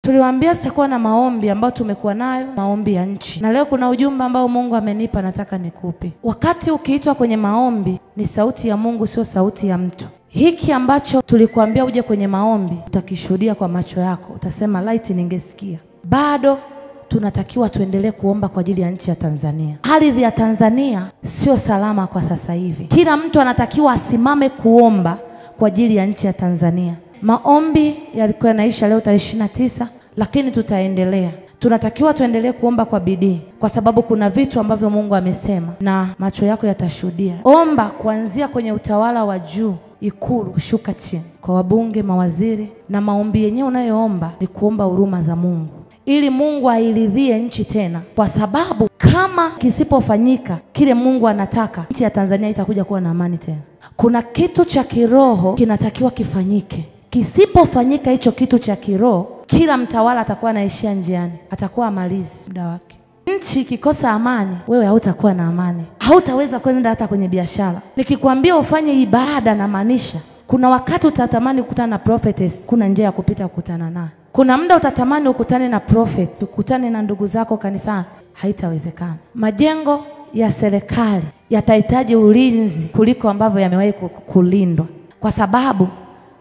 Tuliwaambia tutakuwa na maombi ambayo tumekuwa nayo, maombi ya nchi. Na leo kuna ujumbe ambao Mungu amenipa nataka nikupe. Wakati ukiitwa kwenye maombi, ni sauti ya Mungu, sio sauti ya mtu. Hiki ambacho tulikuambia uje kwenye maombi, utakishuhudia kwa macho yako. Utasema laiti ningesikia. Bado tunatakiwa tuendelee kuomba kwa ajili ya nchi ya Tanzania. Ardhi ya Tanzania sio salama kwa sasa hivi. Kila mtu anatakiwa asimame kuomba kwa ajili ya nchi ya Tanzania. Maombi yalikuwa yanaisha leo tarehe 29, lakini tutaendelea. Tunatakiwa tuendelee kuomba kwa bidii, kwa sababu kuna vitu ambavyo Mungu amesema na macho yako yatashuhudia. Omba kuanzia kwenye utawala wa juu, Ikulu, kushuka chini kwa wabunge, mawaziri, na maombi yenyewe unayoomba ni kuomba huruma za Mungu ili Mungu airidhie nchi tena, kwa sababu kama kisipofanyika kile Mungu anataka, nchi ya Tanzania itakuja kuwa na amani tena. Kuna kitu cha kiroho kinatakiwa kifanyike. Kisipofanyika hicho kitu cha kiroho, kila mtawala atakuwa anaishia njiani, atakuwa amalizi muda wake. Nchi kikosa amani, wewe hautakuwa na amani, hautaweza kwenda hata kwenye biashara. Nikikwambia ufanye ibada, na maanisha kuna wakati utatamani kukutana na prophetess, kuna njia ya kupita kukutana naye. Kuna muda utatamani ukutane na prophet, ukutane na ndugu zako kanisani, haitawezekana. Majengo ya serikali yatahitaji ulinzi kuliko ambavyo yamewahi kulindwa, kwa sababu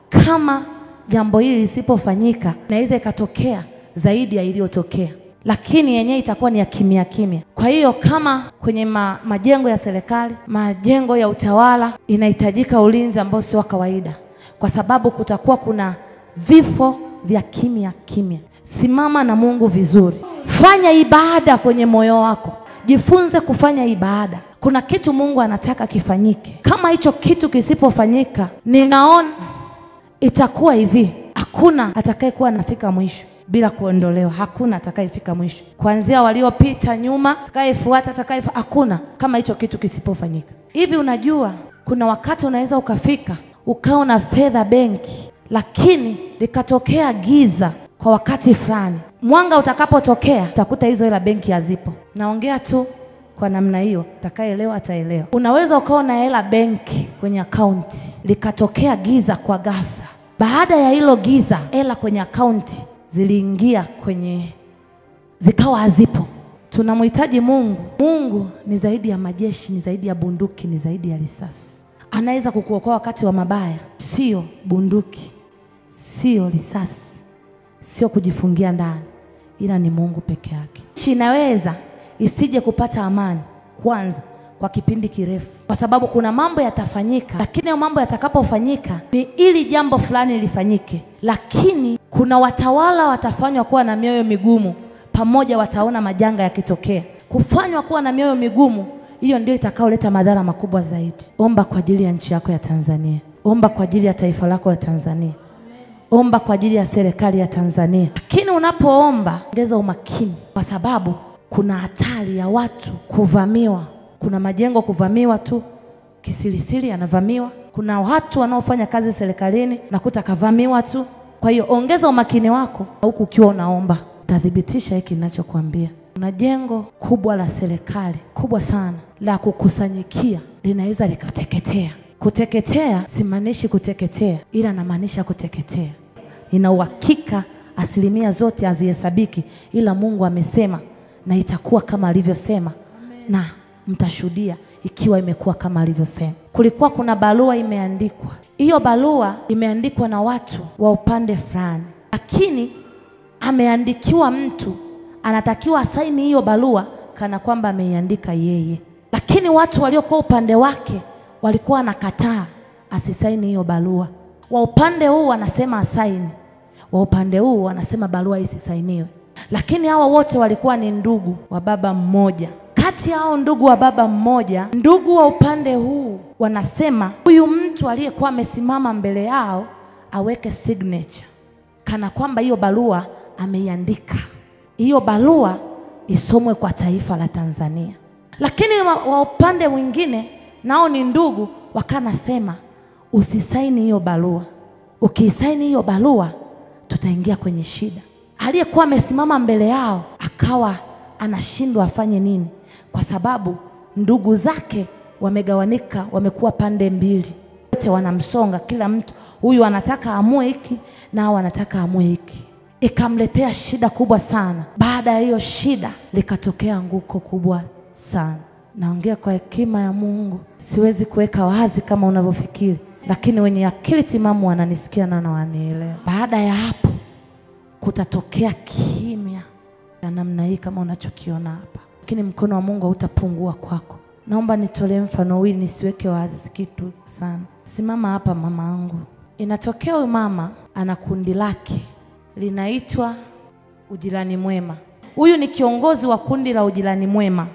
kama jambo hili lisipofanyika, inaweza ikatokea zaidi ya iliyotokea, lakini yenyewe itakuwa ni ya kimya kimya. Kwa hiyo kama kwenye majengo ya serikali, majengo ya utawala, inahitajika ulinzi ambao sio kawaida, kwa sababu kutakuwa kuna vifo vya kimya kimya. Simama na Mungu vizuri. Fanya ibada kwenye moyo wako. Jifunze kufanya ibada. Kuna kitu Mungu anataka kifanyike. Kama hicho kitu kisipofanyika, ninaona itakuwa hivi. Hakuna atakayekuwa anafika mwisho bila kuondolewa. Hakuna atakayefika mwisho. Kuanzia waliopita nyuma, atakayefuata, hakuna kama hicho kitu kisipofanyika. Hivi unajua kuna wakati unaweza ukafika ukao na fedha benki, lakini likatokea giza kwa wakati fulani. Mwanga utakapotokea, utakuta hizo hela benki hazipo. Naongea tu kwa namna hiyo, atakayeelewa ataelewa. Unaweza ukawa na hela benki kwenye akaunti, likatokea giza kwa ghafla. Baada ya hilo giza, hela kwenye akaunti ziliingia zikawa hazipo. Tunamhitaji Mungu. Mungu ni zaidi ya majeshi, ni zaidi ya bunduki, ni zaidi ya risasi. Anaweza kukuokoa wakati wa mabaya. Sio bunduki, sio risasi, sio kujifungia ndani, ila ni Mungu peke yake. Nchi inaweza isije kupata amani kwanza kwa kipindi kirefu, kwa sababu kuna mambo yatafanyika, lakini mambo yatakapofanyika ni ili jambo fulani lifanyike. Lakini kuna watawala watafanywa kuwa na mioyo migumu, pamoja wataona majanga yakitokea. Kufanywa kuwa na mioyo migumu, hiyo ndio itakaoleta madhara makubwa zaidi. Omba kwa ajili ya nchi yako ya Tanzania. Omba kwa ajili ya taifa lako la Tanzania. Omba kwa ajili ya serikali ya Tanzania. Lakini unapoomba, ongeza umakini, kwa sababu kuna hatari ya watu kuvamiwa. Kuna majengo kuvamiwa tu kisirisiri, yanavamiwa. Kuna watu wanaofanya kazi serikalini nakuta kavamiwa tu. Kwa hiyo ongeza umakini wako huku ukiwa unaomba. Utadhibitisha hiki ninachokuambia. Kuna jengo kubwa la serikali, kubwa sana, la kukusanyikia, linaweza likateketea. Kuteketea simaanishi kuteketea, ila namaanisha kuteketea. Nina uhakika 100% zote hazihesabiki, ila Mungu amesema na itakuwa kama alivyosema. Na mtashuhudia ikiwa imekuwa kama alivyosema. Kulikuwa kuna barua imeandikwa. Hiyo barua imeandikwa na watu wa upande fulani, lakini ameandikiwa mtu anatakiwa asaini hiyo barua kana kwamba ameiandika yeye, lakini watu waliokuwa upande wake walikuwa nakataa asisaini hiyo barua. Wa upande huu wanasema asaini, wa upande huu wanasema barua isisainiwe. Lakini hawa wote walikuwa ni ndugu wa baba mmoja. Kati hao ndugu wa baba mmoja, ndugu wa upande huu wanasema huyu mtu aliyekuwa amesimama mbele yao aweke signature kana kwamba hiyo barua ameiandika. Hiyo barua isomwe kwa taifa la Tanzania. Lakini wa upande mwingine nao ni ndugu, wakanasema usisaini hiyo barua. Ukisaini hiyo barua tutaingia kwenye shida. Aliyekuwa amesimama mbele yao akawa anashindwa afanye nini, kwa sababu ndugu zake wamegawanika, wamekuwa pande mbili. Wote wanamsonga, kila mtu huyu anataka amue hiki na hao anataka amue hiki. ikamletea shida kubwa sana. Baada ya hiyo shida likatokea anguko kubwa sana. Naongea kwa hekima ya Mungu, siwezi kuweka wazi kama unavyofikiri, lakini wenye akili timamu wananisikia na wanielewa. Baada ya hapo kutatokea kimya ya namna hii kama unachokiona hapa, lakini mkono wa Mungu hautapungua kwako. Naomba nitolee mfano hili nisiweke wazi kitu sana. Simama hapa mamaangu. Inatokea huyu mama ana kundi lake linaitwa Ujirani Mwema. Huyu ni kiongozi wa kundi la Ujirani Mwema.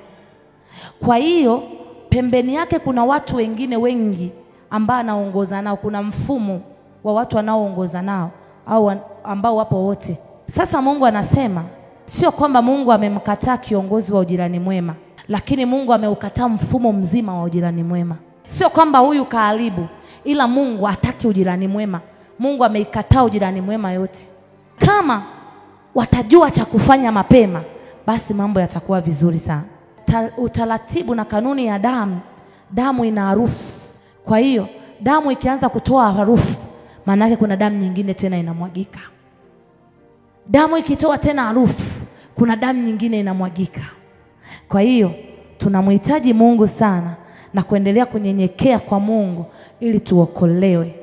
Kwa hiyo pembeni yake kuna watu wengine wengi ambao anaongoza nao, kuna mfumo wa watu wanaoongoza nao au ambao wapo wote. Sasa Mungu anasema sio kwamba Mungu amemkataa kiongozi wa Ujirani Mwema, lakini Mungu ameukataa mfumo mzima wa Ujirani Mwema. Sio kwamba huyu kaharibu, ila Mungu hataki ujirani mwema. Mungu ameikataa ujirani mwema yote. Kama watajua cha kufanya mapema, basi mambo yatakuwa vizuri sana. Utaratibu na kanuni ya damu ina harufu. Kwa hiyo damu ikianza kutoa harufu, maana yake kuna damu nyingine tena inamwagika. Damu ikitoa tena harufu, kuna damu nyingine inamwagika. Kwa hiyo tunamhitaji Mungu sana na kuendelea kunyenyekea kwa Mungu ili tuokolewe.